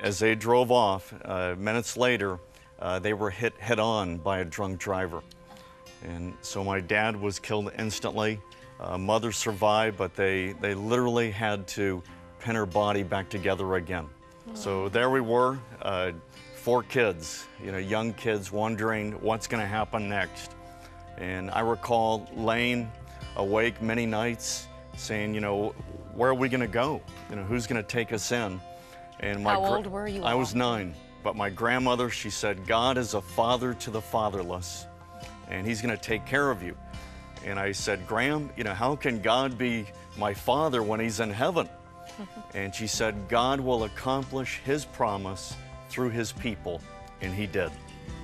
As they drove off, minutes later, they were hit head-on by a drunk driver. And so my dad was killed instantly. Mother survived, but they literally had to pin her body back together again. So there we were, 4 kids, young kids wondering what's going to happen next. And I recall laying awake many nights saying, where are we going to go? Who's going to take us in? And how old were you? I was 9. But my grandmother, she said, God is a father to the fatherless, and he's going to take care of you. And I said, Graham, how can God be my father when he's in heaven? And she said, God will accomplish his promise through his people, and he did.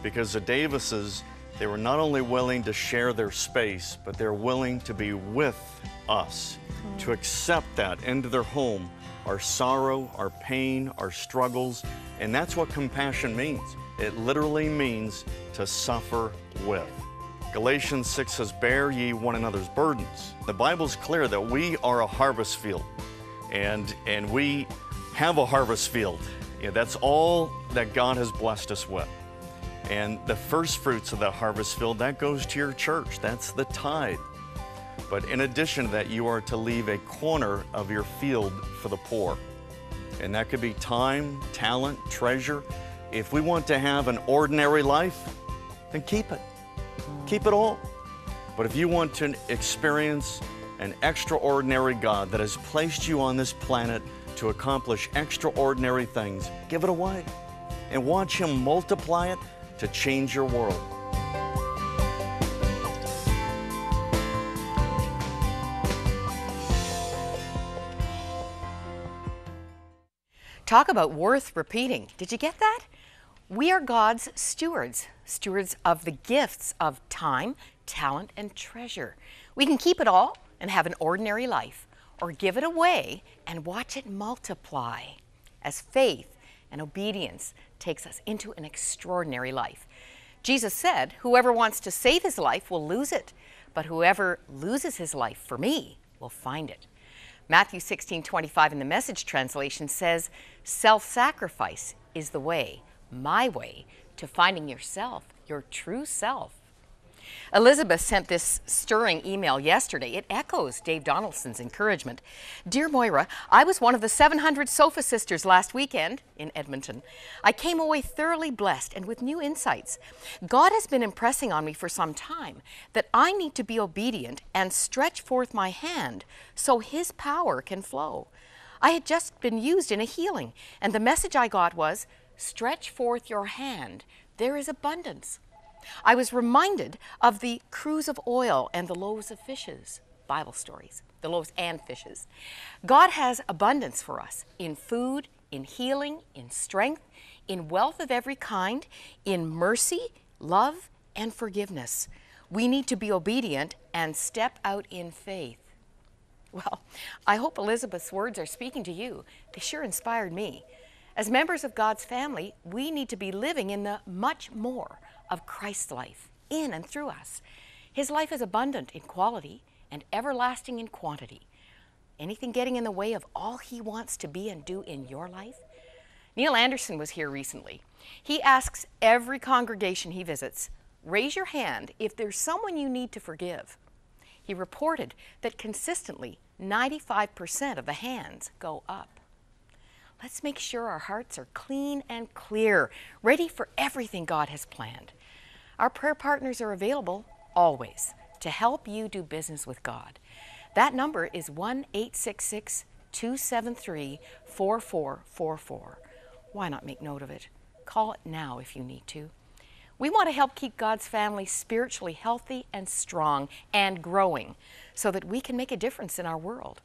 Because the Davises, they were not only willing to share their space, but they're willing to be with us, to accept that into their home, our sorrow, our pain, our struggles, and that's what compassion means. It literally means to suffer with. Galatians 6 says, bear ye one another's burdens. The Bible's clear that we are a harvest field, and we have a harvest field. That's all that God has blessed us with. And the first fruits of that harvest field, that goes to your church. That's the tithe. But in addition to that, you are to leave a corner of your field for the poor. And that could be time, talent, treasure. If we want to have an ordinary life, then keep it. Keep it all. But if you want to experience an extraordinary God that has placed you on this planet to accomplish extraordinary things, give it away and watch him multiply it to change your world. Talk about worth repeating. Did you get that? We are God's stewards, stewards of the gifts of time, talent, and treasure. We can keep it all and have an ordinary life, or give it away and watch it multiply as faith and obedience takes us into an extraordinary life. Jesus said, whoever wants to save his life will lose it, but whoever loses his life for me will find it. Matthew 16:25 in the Message translation says, self-sacrifice is the way, my way, to finding yourself, your true self. Elizabeth sent this stirring email yesterday. It echoes Dave Donaldson's encouragement. Dear Moira, I was one of the 700 Sofa Sisters last weekend in Edmonton. I came away thoroughly blessed and with new insights. God has been impressing on me for some time that I need to be obedient and stretch forth my hand so his power can flow. I had just been used in a healing, and the message I got was, stretch forth your hand. There is abundance. I was reminded of the cruse of oil and the loaves of fishes, Bible stories, the loaves and fishes. God has abundance for us in food, in healing, in strength, in wealth of every kind, in mercy, love, and forgiveness. We need to be obedient and step out in faith. Well, I hope Elizabeth's words are speaking to you. They sure inspired me. As members of God's family, we need to be living in the much more of Christ's life in and through us. His life is abundant in quality and everlasting in quantity. Anything getting in the way of all he wants to be and do in your life? Neil Anderson was here recently. He asks every congregation he visits, raise your hand if there's someone you need to forgive. He reported that consistently 95% of the hands go up. Let's make sure our hearts are clean and clear, ready for everything God has planned. Our prayer partners are available always to help you do business with God. That number is 1-866-273-4444. Why not make note of it? Call it now if you need to. We want to help keep God's family spiritually healthy and strong and growing so that we can make a difference in our world.